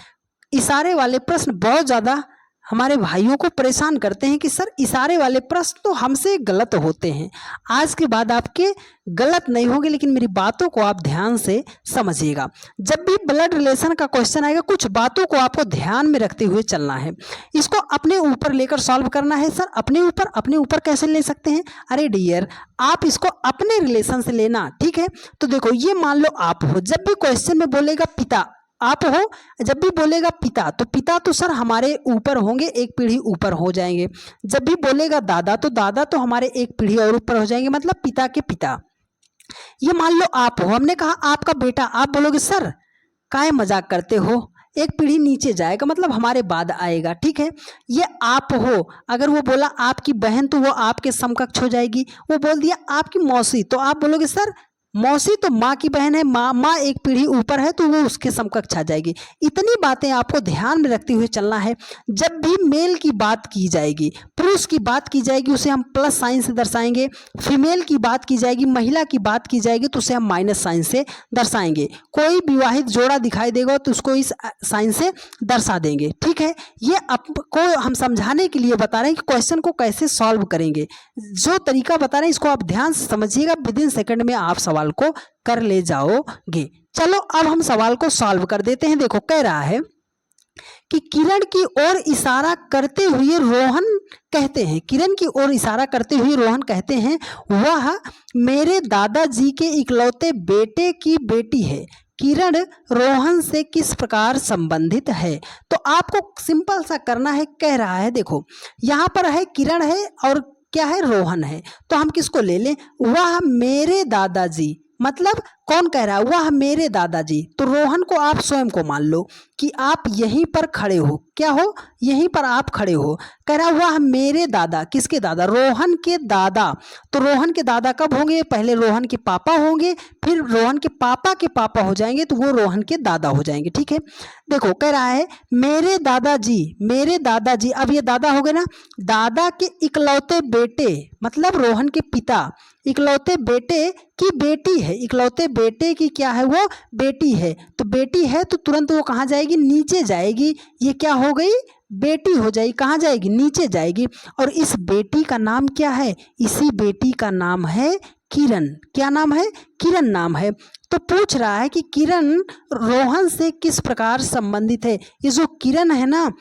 इशारे वाले प्रश्न बहुत ज़्यादा हमारे भाइयों को परेशान करते हैं कि सर इशारे वाले प्रश्न तो हमसे गलत होते हैं। आज के बाद आपके गलत नहीं होंगे, लेकिन मेरी बातों को आप ध्यान से समझिएगा। जब भी ब्लड रिलेशन का क्वेश्चन आएगा, कुछ बातों को आपको ध्यान में रखते हुए चलना है। इसको अपने ऊपर लेकर सॉल्व करना है। सर अपने ऊपर कैसे ले सकते हैं? अरे डियर, आप इसको अपने रिलेशन से लेना, ठीक है। तो देखो, ये मान लो आप हो, जब भी क्वेश्चन में बोलेगा पिता, आप हो, जब भी बोलेगा पिता, तो पिता तो सर हमारे ऊपर होंगे, एक पीढ़ी ऊपर हो जाएंगे। जब भी बोलेगा दादा, तो दादा तो हमारे एक पीढ़ी और ऊपर हो जाएंगे, मतलब पिता के पिता। ये मान लो आप हो, हमने कहा आपका बेटा, आप बोलोगे सर काहे मजाक करते हो, एक पीढ़ी नीचे जाएगा, मतलब हमारे बाद आएगा, ठीक है। ये आप हो, अगर वो बोला आपकी बहन, तो वो आपके समकक्ष हो जाएगी। वो बोल दिया आपकी मौसी, तो आप बोलोगे सर मौसी तो माँ की बहन है, माँ एक पीढ़ी ऊपर है, तो वो उसके समकक्ष आ जाएगी। इतनी बातें आपको ध्यान में रखते हुए चलना है। जब भी मेल की बात की जाएगी, पुरुष की बात की जाएगी, उसे हम प्लस साइन से दर्शाएंगे। फीमेल की बात की जाएगी, महिला की बात की जाएगी, तो उसे हम माइनस साइन से दर्शाएंगे। कोई विवाहित जोड़ा दिखाई देगा तो उसको इस साइन से दर्शा देंगे, ठीक है। ये आपको हम समझाने के लिए बता रहे हैं कि क्वेश्चन को कैसे सॉल्व करेंगे। जो तरीका बता रहे हैं इसको आप ध्यान से समझिएगा, विद इन सेकंड में आप सवाल को कर ले जाओगे। चलो अब हम सवाल को सॉल्व कर देते हैं। देखो, कह रहा है कि किरण की ओर इशारा करते हुए रोहन कहते हैं, किरण की ओर इशारा करते हुए रोहन कहते हैं, वह मेरे दादाजी के इकलौते बेटे की बेटी है। किरण रोहन से किस प्रकार संबंधित है? तो आपको सिंपल सा करना है। कह रहा है, देखो यहाँ पर है किरण है और क्या है, रोहन है, तो हम किसको ले लें? वह मेरे दादाजी, मतलब कौन कह रहा है? वह मेरे दादाजी। तो रोहन को आप स्वयं को मान लो कि आप यहीं पर खड़े हो। क्या हो? यहीं पर आप खड़े हो। कह रहा वह मेरे दादा, किसके दादा? रोहन के दादा। तो रोहन के दादा कब होंगे? पहले रोहन के पापा होंगे, फिर रोहन के पापा हो जाएंगे, तो वो रोहन के दादा हो जाएंगे, ठीक है। देखो, कह रहा है मेरे दादाजी, मेरे दादाजी, अब ये दादा हो गए ना, दादा के इकलौते बेटे, मतलब रोहन के पिता, इकलौते बेटे की बेटी है। इकलौते बेटे की क्या है? वो बेटी है। तो बेटी है तो तुरंत वो कहाँ जाएगी? नीचे जाएगी। ये क्या हो गई? बेटी हो जाएगी। कहाँ जाएगी? नीचे जाएगी। और इस बेटी का नाम क्या है? इसी बेटी का नाम है किरण। क्या नाम है? किरण नाम है। तो पूछ रहा है कि किरण रोहन से किस प्रकार संबंधित है। ये जो किरण है ना,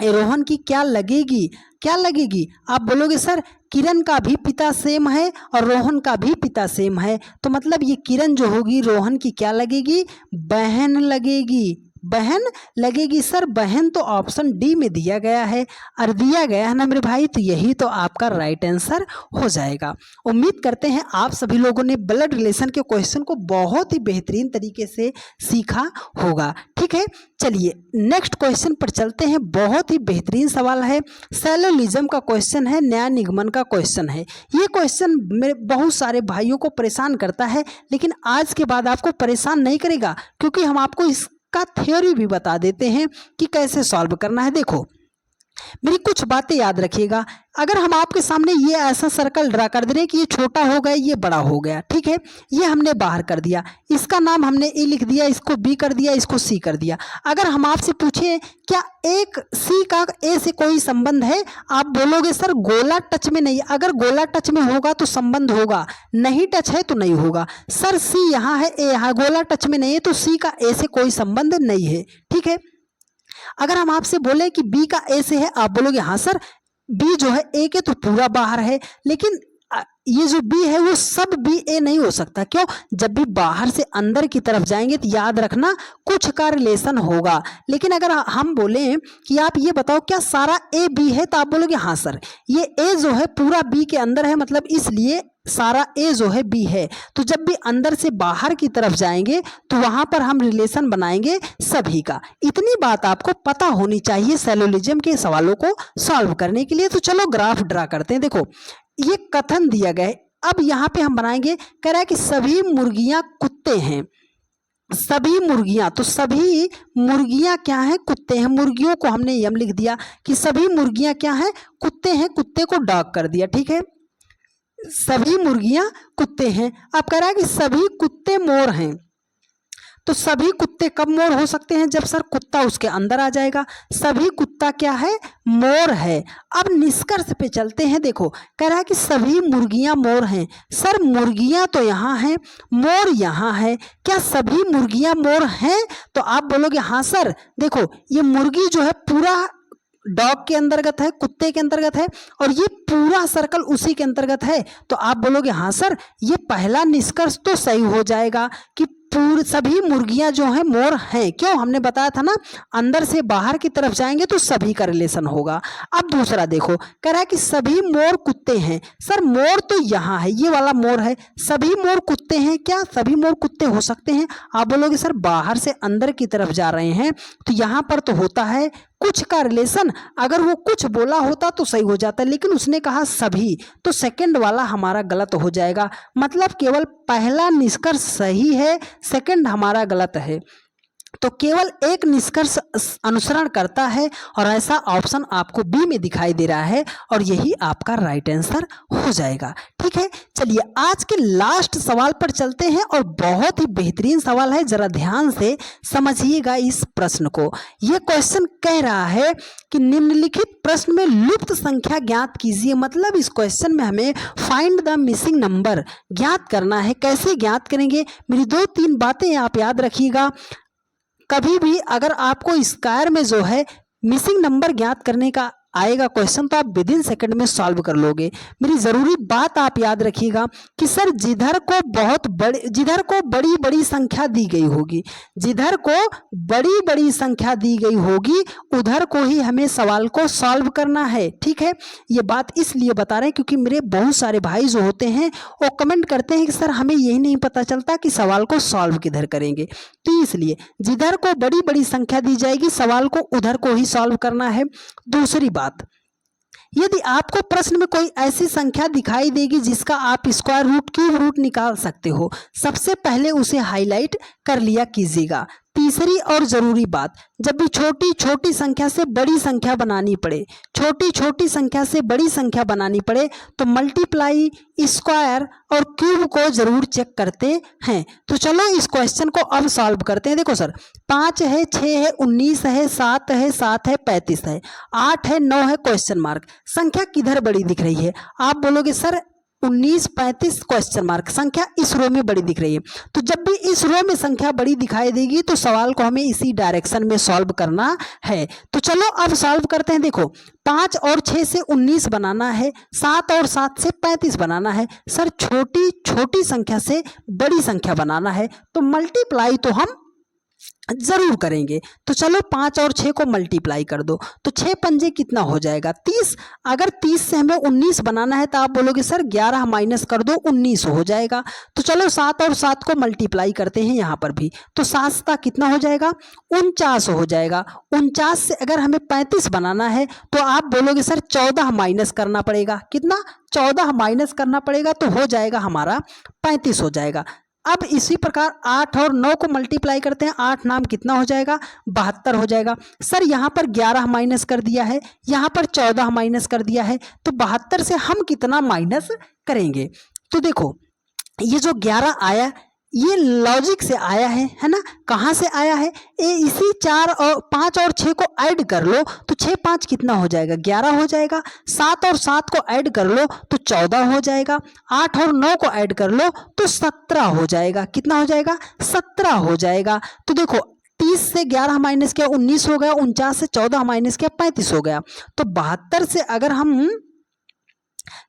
रोहन की क्या लगेगी? क्या लगेगी? आप बोलोगे सर किरण का भी पिता सेम है और रोहन का भी पिता सेम है, तो मतलब ये किरण जो होगी रोहन की क्या लगेगी? बहन लगेगी। बहन लगेगी। सर बहन तो ऑप्शन डी में दिया गया है, और दिया गया है ना मेरे भाई, तो यही तो आपका राइट आंसर हो जाएगा। उम्मीद करते हैं आप सभी लोगों ने ब्लड रिलेशन के क्वेश्चन को बहुत ही बेहतरीन तरीके से सीखा होगा, ठीक है। चलिए नेक्स्ट क्वेश्चन पर चलते हैं। बहुत ही बेहतरीन सवाल है, सैलोलिज्म का क्वेश्चन है, न्याय निगमन का क्वेश्चन है। ये क्वेश्चन मेरे बहुत सारे भाइयों को परेशान करता है, लेकिन आज के बाद आपको परेशान नहीं करेगा, क्योंकि हम आपको इसका थ्योरी भी बता देते हैं कि कैसे सॉल्व करना है। देखो, मेरी कुछ बातें याद रखिएगा। अगर हम आपके सामने ये ऐसा सर्कल ड्रा कर दे रहे हैं कि ये छोटा हो गया, ये बड़ा हो गया, ठीक है, ये हमने बाहर कर दिया, इसका नाम हमने ए लिख दिया, इसको बी कर दिया, इसको सी कर दिया। अगर हम आपसे पूछे क्या एक सी का ए से कोई संबंध है, आप बोलोगे सर गोला टच में नहीं। अगर गोला टच में होगा तो संबंध होगा, नहीं टच है तो नहीं होगा। सर सी यहाँ है, ए यहाँ, गोला टच में नहीं है, तो सी का ए से कोई संबंध नहीं है, ठीक है। अगर हम आपसे बोले कि बी का ए से है, आप बोलोगे हाँ सर बी जो है ए के तो पूरा बाहर है, लेकिन ये जो बी है वो सब बी ए नहीं हो सकता। क्यों? जब भी बाहर से अंदर की तरफ जाएंगे तो याद रखना कुछ का रिलेशन होगा। लेकिन अगर हम बोलें कि आप ये बताओ क्या सारा ए बी है, तो आप बोलोगे हाँ सर ये ए जो है पूरा बी के अंदर है, मतलब इसलिए सारा ए जो है बी है। तो जब भी अंदर से बाहर की तरफ जाएंगे तो वहां पर हम रिलेशन बनाएंगे सभी का। इतनी बात आपको पता होनी चाहिए सैलोलिज्म के सवालों को सॉल्व करने के लिए। तो चलो ग्राफ ड्रा करते हैं। देखो ये कथन दिया गया है, अब यहाँ पे हम बनाएंगे। कह रहा है कि सभी मुर्गियां कुत्ते हैं, सभी मुर्गियां, तो सभी मुर्गियां क्या हैं? कुत्ते हैं। मुर्गियों को हमने यम लिख दिया कि सभी मुर्गियां क्या हैं? कुत्ते हैं, कुत्ते को डॉग कर दिया, ठीक है। सभी मुर्गियां कुत्ते हैं। अब कह रहा है कि सभी कुत्ते मोर हैं, तो सभी कुत्ते कब मोर हो सकते हैं? जब सर कुत्ता उसके अंदर आ जाएगा। सभी कुत्ता क्या है? मोर है। अब निष्कर्ष पे चलते हैं। देखो कह रहा है कि सभी मुर्गियां मोर हैं। सर मुर्गियां तो यहाँ हैं, मोर यहाँ है, क्या सभी मुर्गियां मोर हैं? तो आप बोलोगे हाँ सर। देखो ये मुर्गी जो है पूरा डॉग के अंतर्गत है, कुत्ते के अंतर्गत है, और ये पूरा सर्कल उसी के अंतर्गत है। तो आप बोलोगे हाँ सर, ये पहला निष्कर्ष तो सही हो जाएगा कि पूरी सभी मुर्गियां जो हैं मोर हैं। क्यों? हमने बताया था ना, अंदर से बाहर की तरफ जाएंगे तो सभी का रिलेशन होगा। अब दूसरा देखो, कह रहा है कि सभी मोर कुत्ते हैं। सर मोर तो यहाँ है, ये वाला मोर है। सभी मोर कुत्ते हैं, क्या सभी मोर कुत्ते हो सकते हैं? आप बोलोगे सर बाहर से अंदर की तरफ जा रहे हैं तो यहाँ पर तो होता है कुछ का रिलेशन। अगर वो कुछ बोला होता तो सही हो जाता, लेकिन उसने कहा सभी, तो सेकंड वाला हमारा गलत हो जाएगा। मतलब केवल पहला निष्कर्ष सही है, सेकंड हमारा गलत है। तो केवल एक निष्कर्ष अनुसरण करता है, और ऐसा ऑप्शन आपको बी में दिखाई दे रहा है, और यही आपका राइट आंसर हो जाएगा। ठीक है, चलिए आज के लास्ट सवाल पर चलते हैं, और बहुत ही बेहतरीन सवाल है, जरा ध्यान से समझिएगा इस प्रश्न को। यह क्वेश्चन कह रहा है कि निम्नलिखित प्रश्न में लुप्त संख्या ज्ञात कीजिए। मतलब इस क्वेश्चन में हमें फाइंड द मिसिंग नंबर ज्ञात करना है। कैसे ज्ञात करेंगे? मेरी 2-3 बातें आप याद रखिएगा। कभी भी अगर आपको स्क्वायर में जो है मिसिंग नंबर ज्ञात करने का आएगा क्वेश्चन, तो आप विद इन सेकंड में सॉल्व कर लोगे। मेरी जरूरी बात आप याद रखिएगा कि सर जिधर को बड़ी बड़ी संख्या दी गई होगी, जिधर को बड़ी बड़ी संख्या दी गई होगी उधर को ही हमें सवाल को सॉल्व करना है। ठीक है, ये बात इसलिए बता रहे हैं क्योंकि मेरे बहुत सारे भाई जो होते हैं वो कमेंट करते हैं कि सर हमें यही नहीं पता चलता कि सवाल को सॉल्व किधर करेंगे। तो इसलिए जिधर को बड़ी बड़ी संख्या दी जाएगी सवाल को उधर को ही सॉल्व करना है। दूसरी बात, यदि आपको प्रश्न में कोई ऐसी संख्या दिखाई देगी जिसका आप स्क्वायर रूट, क्यूब रूट निकाल सकते हो, सबसे पहले उसे हाईलाइट कर लिया कीजिएगा। तीसरी और जरूरी बात, जब भी छोटी छोटी संख्या से बड़ी संख्या बनानी पड़े, छोटी छोटी संख्या से बड़ी संख्या बनानी पड़े, तो मल्टीप्लाई, स्क्वायर और क्यूब को जरूर चेक करते हैं। तो चलो इस क्वेश्चन को अब सॉल्व करते हैं। देखो सर 5 है, 6 है, 19 है, 7 है, 7 है, 35 है, 8 है, 9 है, क्वेश्चन मार्क। संख्या किधर बड़ी दिख रही है? आप बोलोगे सर 19, 35 क्वेश्चन मार्क, संख्या इस रो में बड़ी दिख रही है। तो जब भी इस रो में संख्या बड़ी दिखाई देगी तो सवाल को हमें इसी डायरेक्शन में सॉल्व करना है। तो चलो अब सॉल्व करते हैं। देखो 5 और 6 से 19 बनाना है, 7 और 7 से 35 बनाना है। सर छोटी छोटी संख्या से बड़ी संख्या बनाना है, तो मल्टीप्लाई तो हम जरूर करेंगे। तो चलो 5 और 6 को मल्टीप्लाई कर दो, तो 6 पंजे कितना हो जाएगा? 30। अगर 30 से हमें 19 बनाना है तो आप बोलोगे सर 11 माइनस कर दो, 19 हो जाएगा। तो चलो 7 और 7 को मल्टीप्लाई करते हैं यहाँ पर भी, तो 7 कितना हो जाएगा? 49 हो जाएगा। 49 से अगर हमें 35 बनाना है तो आप बोलोगे सर 14 माइनस करना पड़ेगा। कितना? 14 माइनस करना पड़ेगा, तो हो जाएगा हमारा 35 हो जाएगा। अब इसी प्रकार 8 और 9 को मल्टीप्लाई करते हैं, 8 नाम कितना हो जाएगा? 72 हो जाएगा। सर यहाँ पर 11 माइनस कर दिया है, यहाँ पर 14 माइनस कर दिया है, तो 72 से हम कितना माइनस करेंगे? तो देखो ये जो 11 आया ये लॉजिक से आया है ना? कहाँ से आया है? इसी 4 और 5 और 6 को ऐड कर लो तो 6 5 कितना हो जाएगा? 11 हो जाएगा। 7 और 7 को ऐड कर लो तो 14 हो जाएगा। 8 और 9 को ऐड कर लो तो 17 हो जाएगा। कितना हो जाएगा? 17 हो जाएगा। तो देखो 30 से 11 माइनस किया 19 हो गया, 49 से 14 माइनस किया 35 हो गया। तो 72 से अगर हम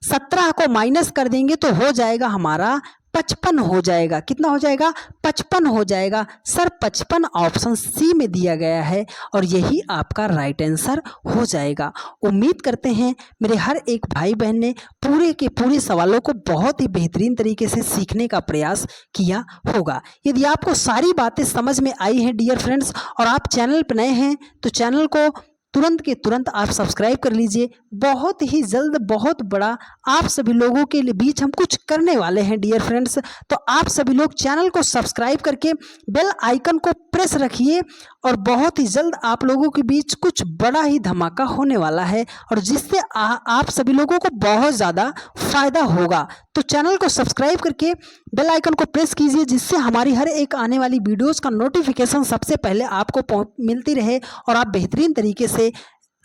17 को माइनस कर देंगे तो हो जाएगा हमारा 55 हो जाएगा। कितना हो जाएगा? 55 हो जाएगा। सर 55 ऑप्शन सी में दिया गया है और यही आपका राइट आंसर हो जाएगा। उम्मीद करते हैं मेरे हर एक भाई बहन ने पूरे के पूरे सवालों को बहुत ही बेहतरीन तरीके से सीखने का प्रयास किया होगा। यदि आपको सारी बातें समझ में आई हैं डियर फ्रेंड्स, और आप चैनल पर नए हैं तो चैनल को तुरंत के तुरंत आप सब्सक्राइब कर लीजिए। बहुत ही जल्द बहुत बड़ा आप सभी लोगों के बीच हम कुछ करने वाले हैं डियर फ्रेंड्स। तो आप सभी लोग चैनल को सब्सक्राइब करके बेल आइकन को प्रेस रखिए और बहुत ही जल्द आप लोगों के बीच कुछ बड़ा ही धमाका होने वाला है और जिससे आप सभी लोगों को बहुत ज़्यादा फायदा होगा। तो चैनल को सब्सक्राइब करके बेल आइकन को प्रेस कीजिए, जिससे हमारी हर एक आने वाली वीडियोस का नोटिफिकेशन सबसे पहले आपको मिलती रहे और आप बेहतरीन तरीके से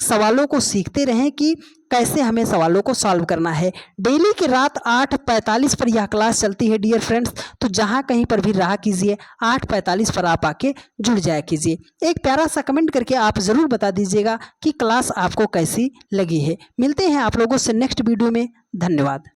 सवालों को सीखते रहें कि कैसे हमें सवालों को सॉल्व करना है। डेली की रात 8:45 पर यह क्लास चलती है डियर फ्रेंड्स। तो जहां कहीं पर भी रहा कीजिए, 8:45 पर आप आके जुड़ जाया कीजिए। एक प्यारा सा कमेंट करके आप ज़रूर बता दीजिएगा कि क्लास आपको कैसी लगी है। मिलते हैं आप लोगों से नेक्स्ट वीडियो में। धन्यवाद।